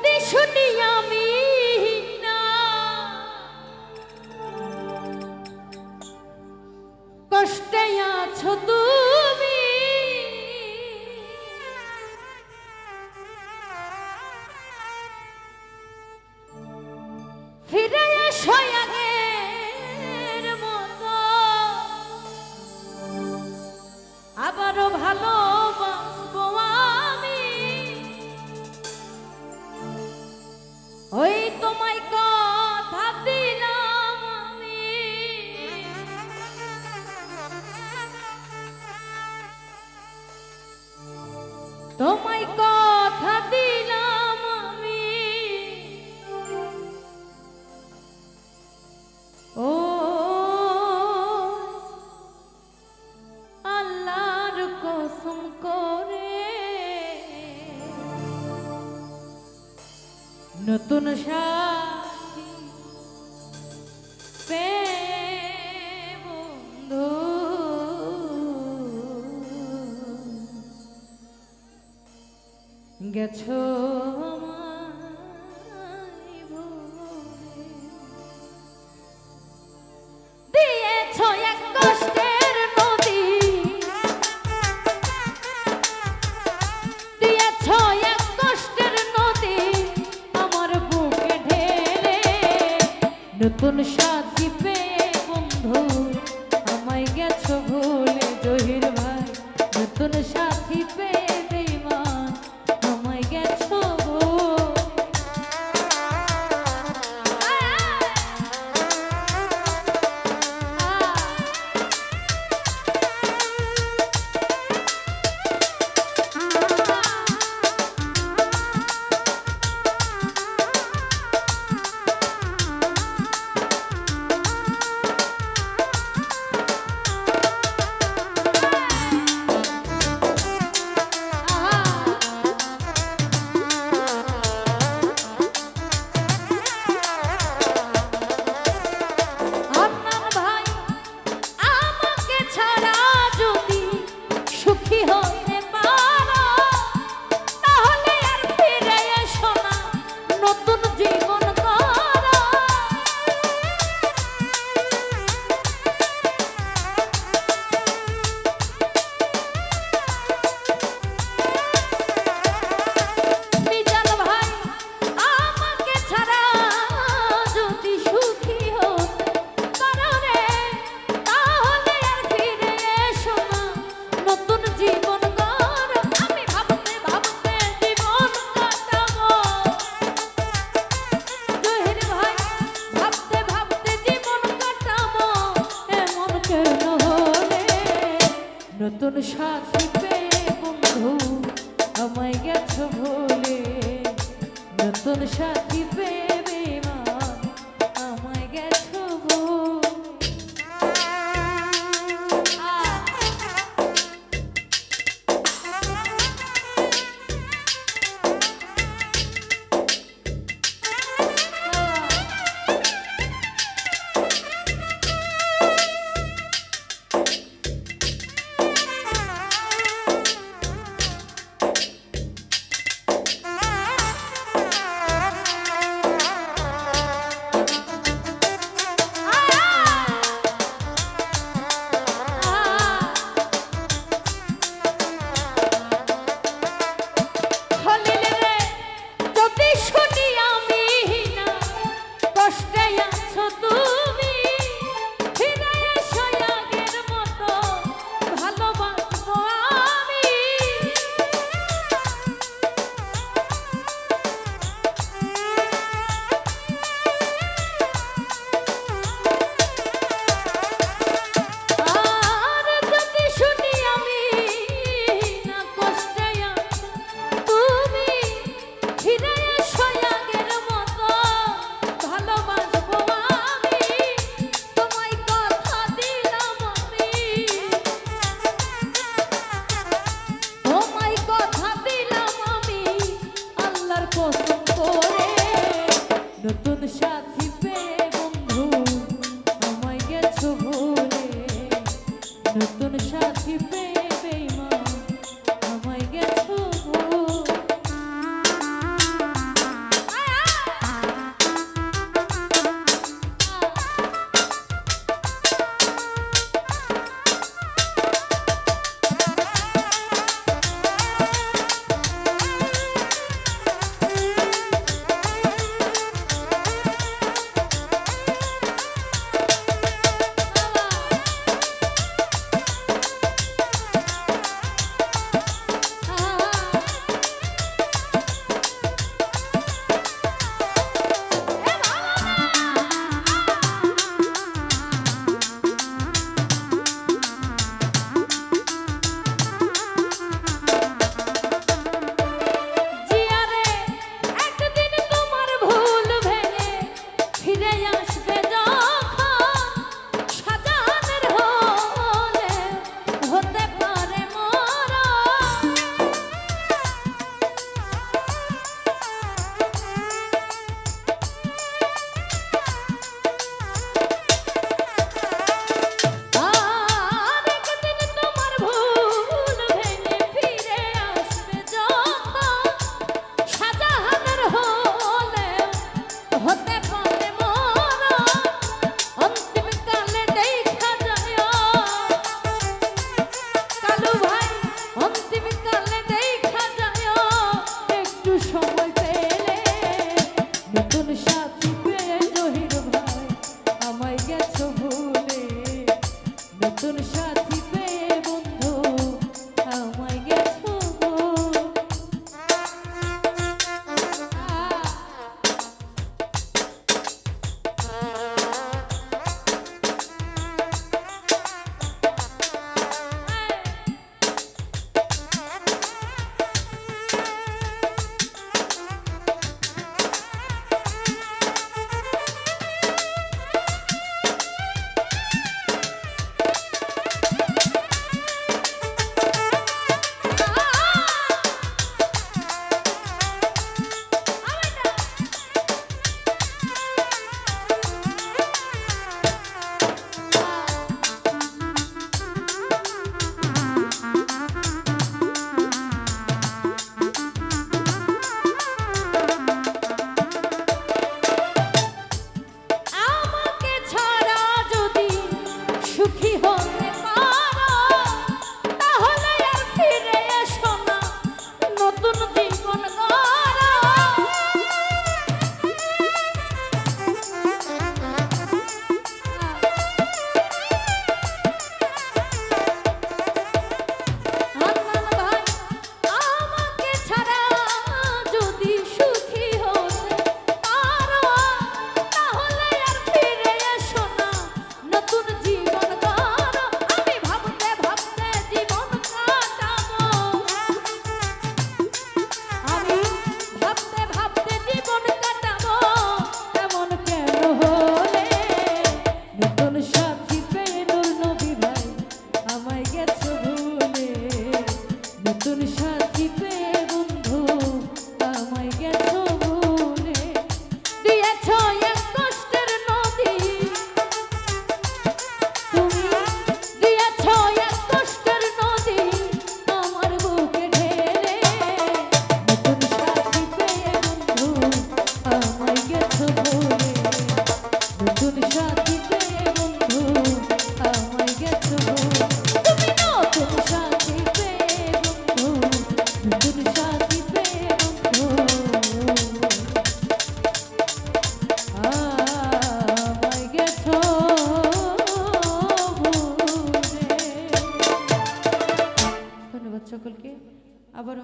যদি শুনি আমি না কষ্টে আছো তুমি, ফিরে এসো আগের মতো, আবারও ভালোবাসবো আমি। ওই তোমায় কথা দিলাম আমি, তোমায় কথা দিলাম আমি। ও আল্লাহর কসম করে নতুন সাথী পেয়ে বন্ধু গেছো আমায় ভুলে, দিয়েছো এক কষ্টের নদী, দিয়েছো এক কষ্টের নদী আমার বুকে ঢেলে। নতুন সাথী পেয়ে বন্ধু আমায় গেছো ভুলে, জহির ভাই নতুন সাথী পেয়ে বেঈমান আমায় গেছো ভুলে। নতুন সাথী পেয়ে বন্ধু আমায় গেছো ভুলে, নতুন সাথী পেয়ে বেঈমান আমায় গেছো ভুলে। নতুন সাথী পেয়ে বন্ধু আমায় গেছো ভুলে। তুমি নতুন সাথী পেয়ে বন্ধু, নতুন সাথী পেয়ে বন্ধু আমায় গেছো ভুলে। ধন্যবাদ সকলকে। আবার